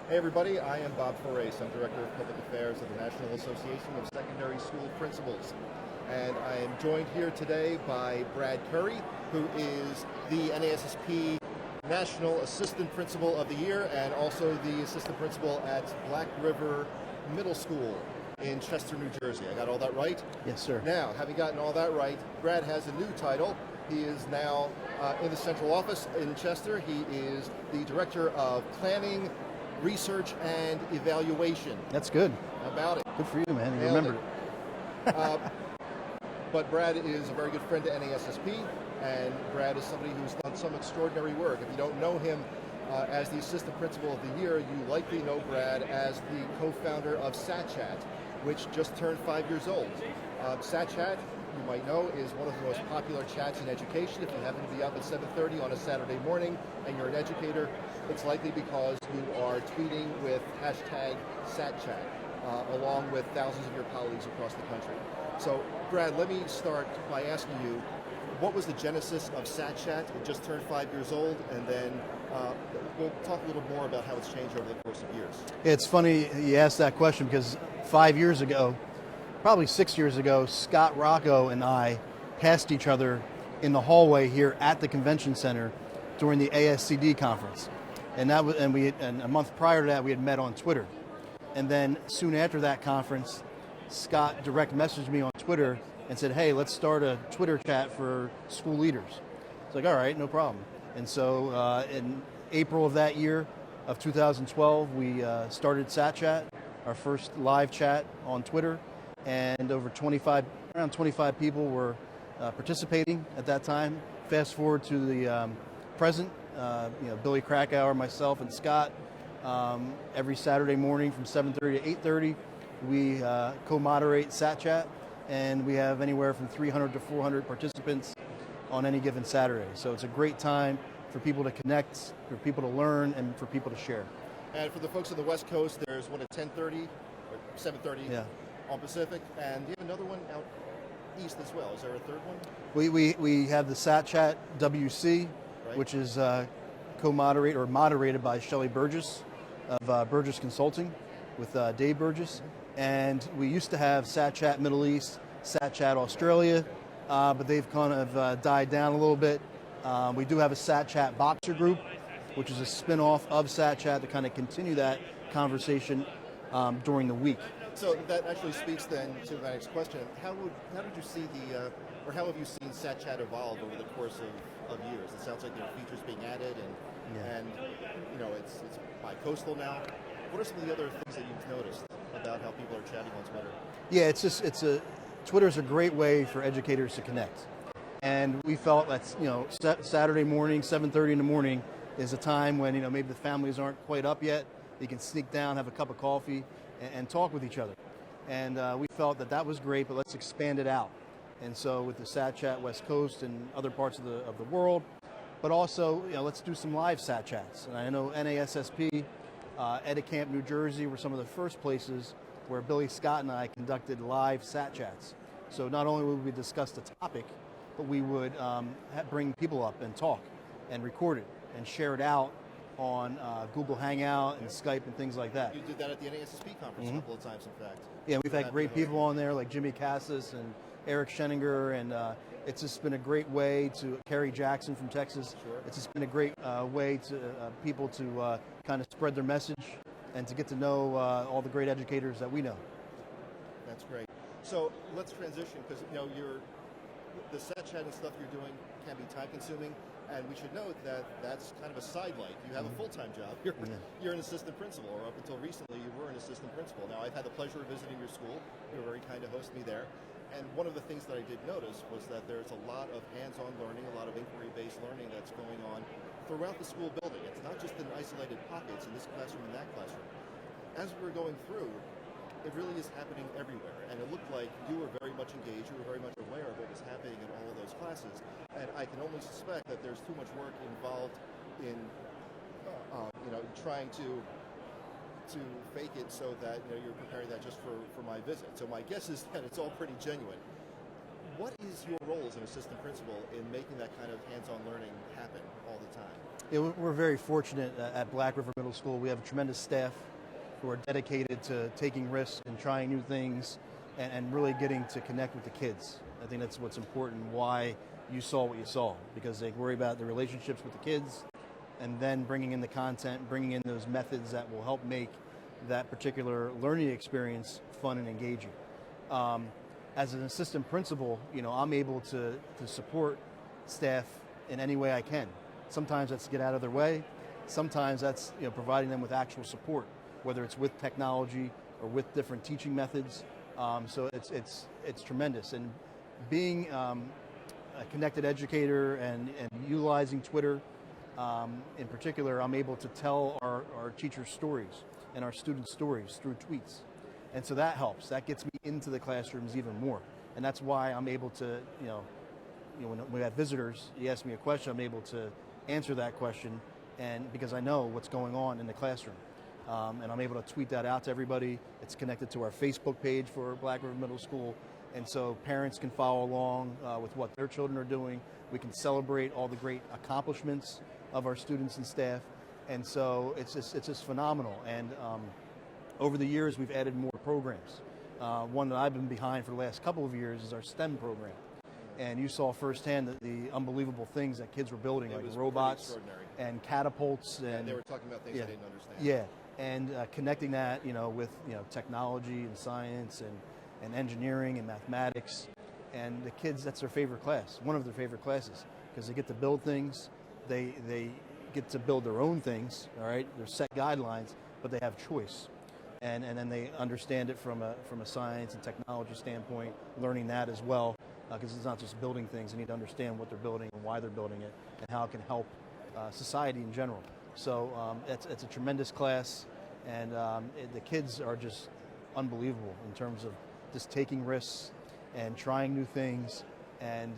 Hey everybody, I am Bob Forace. I'm Director of Public Affairs of the National Association of Secondary School Principals. And I am joined here today by Brad Curry, who is the NASSP National Assistant Principal of the Year and also the Assistant Principal at Black River Middle School in Chester, New Jersey. I got all that right? Yes, sir. Now, having gotten all that right, Brad has a new title. He is now in the central office in Chester. He is the Director of Planning, Research, and Evaluation. That's good. How about it? Good for you, man. You Nailed remembered it. But Brad is a very good friend to NASSP, and Brad is somebody who's done some extraordinary work. If you don't know him as the Assistant Principal of the Year, you likely know Brad as the co-founder of SatChat, which just turned 5 years old. SatChat, you might know, is one of the most popular chats in education. If you happen to be up at 7:30 on a Saturday morning and you're an educator, it's likely because you are tweeting with hashtag SatChat, along with thousands of your colleagues across the country. So, Brad, let me start by asking you, what was the genesis of SatChat? It just turned 5 years old, and then we'll talk a little more about how it's changed over the course of years. It's funny you asked that question because 5 years ago, probably 6 years ago, Scott Rocco and I passed each other in the hallway here at the convention center during the ASCD conference. And a month prior to that, we had met on Twitter. And then soon after that conference, Scott direct messaged me on Twitter and said, hey, let's start a Twitter chat for school leaders. It's like, all right, no problem. And so in April of that year, of 2012, we started SatChat, our first live chat on Twitter, and around 25 people were participating at that time. Fast forward to the present, Billy Krakauer, myself, and Scott, every Saturday morning from 7:30 to 8:30, we co-moderate SatChat, and we have anywhere from 300 to 400 participants on any given Saturday. So it's a great time for people to connect, for people to learn, and for people to share. And for the folks on the West Coast, there's one at 10:30 or 7:30 on Pacific, and you have another one out east as well. Is there a third one? We have the SatChat WC, right, which is co-moderated or moderated by Shelley Burgess of Burgess Consulting with Dave Burgess. And we used to have SatChat Middle East, SatChat Australia, but they've kind of died down a little bit. We do have a SatChat Boxer group, which is a spin-off of SatChat to kind of continue that conversation during the week. So that actually speaks then to my next question. How did you see or how have you seen SatChat evolve over the course of years? It sounds like there are features being added, and it's bi-coastal now. What are some of the other things that you've noticed about how people are chatting on Twitter? Yeah, Twitter's a great way for educators to connect, and we felt that Saturday morning, 7:30 in the morning, is a time when maybe the families aren't quite up yet. You can sneak down, have a cup of coffee, and talk with each other. And we felt that was great, but let's expand it out. And so with the SatChat West Coast and other parts of the world, but also let's do some live SatChats. And I know NASSP, Edicamp, New Jersey were some of the first places where Billy Scott and I conducted live SatChats. So not only would we discuss the topic, but we would bring people up and talk and record it and share it out on Google Hangout and Skype and things like that. You did that at the NASSP conference a couple of times, in fact. Yeah, we've had great people on there like Jimmy Cassis and Eric Scheninger, and it's just been a great way to Kerry Jackson from Texas. Sure. It's just been a great way to people to kind of spread their message and to get to know all the great educators that we know. That's great. So let's transition, because the SatChat and stuff you're doing can be time consuming, and we should note that that's kind of a sidelight. You have a full-time job. You're an assistant principal, or up until recently you were an assistant principal. Now, I've had the pleasure of visiting your school. You were very kind to host me there. And one of the things that I did notice was that there's a lot of hands-on learning, a lot of inquiry-based learning that's going on throughout the school building. It's not just in isolated pockets in this classroom and that classroom. As we were going through, it really is happening everywhere. And it looked like you were very much engaged, you were very much aware of what was happening in all of those classes. And I can only suspect that there's too much work involved in trying to fake it so that you're preparing that just for my visit. So my guess is that it's all pretty genuine. What is your role as an assistant principal in making that kind of hands-on learning happen all the time? Yeah, we're very fortunate at Black River Middle School. We have a tremendous staff who are dedicated to taking risks and trying new things and really getting to connect with the kids. I think that's what's important, why you saw what you saw, because they worry about the relationships with the kids and then bringing in the content, bringing in those methods that will help make that particular learning experience fun and engaging. As an assistant principal, I'm able to support staff in any way I can. Sometimes that's to get out of their way. Sometimes that's providing them with actual support, whether it's with technology or with different teaching methods. So it's tremendous. And being a connected educator and utilizing Twitter, in particular, I'm able to tell our teachers' stories and our students' stories through tweets. And so that helps. That gets me into the classrooms even more. And that's why I'm able to, when we have visitors, you ask me a question, I'm able to answer that question, and because I know what's going on in the classroom. And I'm able to tweet that out to everybody. It's connected to our Facebook page for Black River Middle School. And so parents can follow along with what their children are doing. We can celebrate all the great accomplishments of our students and staff. And so it's just phenomenal. And over the years, we've added more programs. One that I've been behind for the last couple of years is our STEM program. And you saw firsthand the unbelievable things that kids were building, like robots and catapults. And they were talking about things I didn't understand. Yeah, and connecting that, with technology and science and engineering and mathematics. And the kids, that's their favorite class, one of their favorite classes, because they get to build things. They get to build their own things. All right, there's set guidelines, but they have choice. And then they understand it from a science and technology standpoint, learning that as well, because it's not just building things. They need to understand what they're building and why they're building it and how it can help society in general. So it's a tremendous class, and the kids are just unbelievable in terms of just taking risks and trying new things. And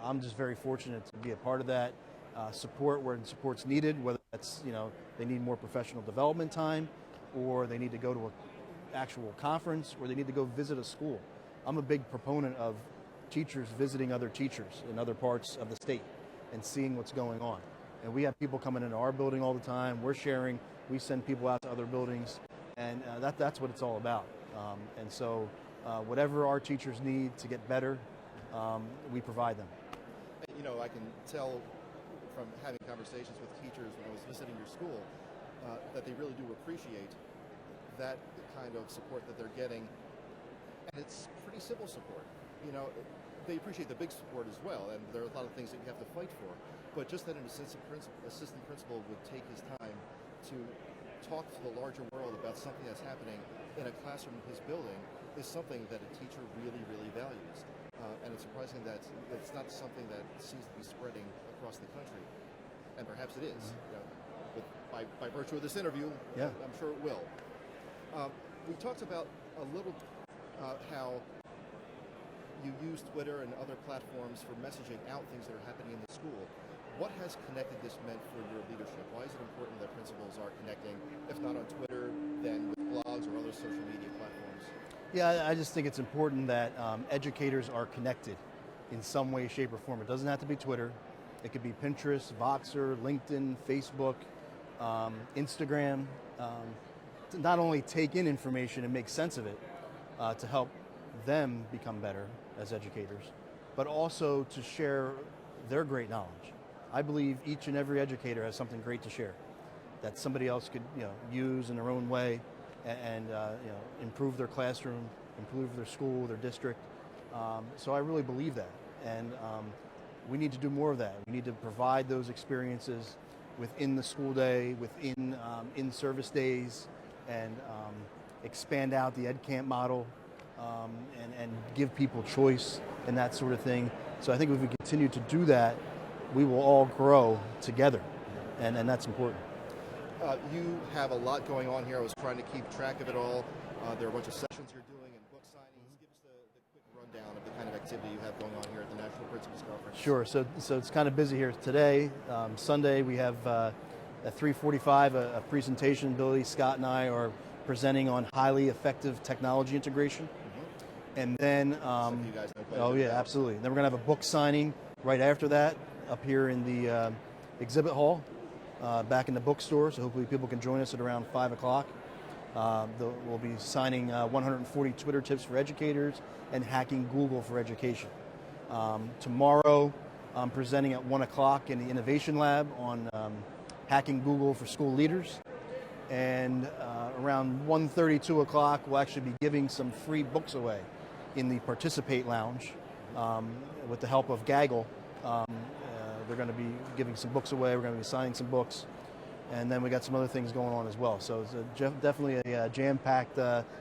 I'm just very fortunate to be a part of that. Support where support's needed, whether that's, they need more professional development time, or they need to go to an actual conference, or they need to go visit a school. I'm a big proponent of teachers visiting other teachers in other parts of the state and seeing what's going on. And we have people coming into our building all the time. We're sharing. We send people out to other buildings, and that's what it's all about. And so whatever our teachers need to get better, we provide them. I can tell from having conversations with teachers when I was visiting your school that they really do appreciate that kind of support that they're getting. And it's pretty simple support. They appreciate the big support as well, and there are a lot of things that you have to fight for. But just that an assistant principal would take his time to talk to the larger world about something that's happening in a classroom in his building is something that a teacher really, really values. And it's surprising that it's not something that seems to be spreading across the country. And perhaps it is. But by virtue of this interview, yeah. I'm sure it will. We talked about a little how you use Twitter and other platforms for messaging out things that are happening in the school. What has connected this meant for your leadership? Why is it important that principals are connecting, if not on Twitter, then with blogs or other social media platforms? Yeah, I just think it's important that educators are connected in some way, shape, or form. It doesn't have to be Twitter. It could be Pinterest, Voxer, LinkedIn, Facebook, Instagram. To not only take in information and make sense of it, to help them become better as educators, but also to share their great knowledge. I believe each and every educator has something great to share that somebody else could use in their own way and improve their classroom, improve their school, their district. So I really believe that, and we need to do more of that. We need to provide those experiences within the school day, within in-service days, and expand out the EdCamp model, and give people choice and that sort of thing. So I think if we continue to do that, we will all grow together, and that's important. You have a lot going on here. I was trying to keep track of it all. There are a bunch of sessions you're doing and book signings. Give us the quick rundown of the kind of activity you have going on here at the National Principals Conference. Sure. So it's kind of busy here today. Sunday we have at 3:45 a presentation. Billy, Scott, and I are presenting on highly effective technology integration. And then, Some of you guys know quite a oh bit yeah, about. absolutely. Then we're gonna have a book signing right after that up here in the exhibit hall, back in the bookstore. So hopefully people can join us at around 5 o'clock. We'll be signing 140 Twitter tips for educators and hacking Google for education. Tomorrow, I'm presenting at 1 o'clock in the Innovation Lab on hacking Google for school leaders. And around 1:30, 2 o'clock, we'll actually be giving some free books away in the Participate Lounge with the help of Gaggle. They're going to be giving some books away. We're going to be signing some books. And then we got some other things going on as well. So it's definitely a jam-packed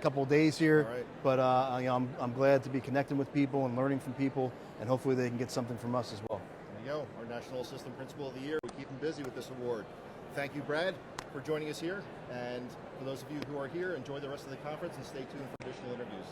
couple of days here. All right. But I'm glad to be connecting with people and learning from people, and hopefully they can get something from us as well. There you go, our National Assistant Principal of the Year. We keep him busy with this award. Thank you, Brad, for joining us here. And for those of you who are here, enjoy the rest of the conference and stay tuned for additional interviews.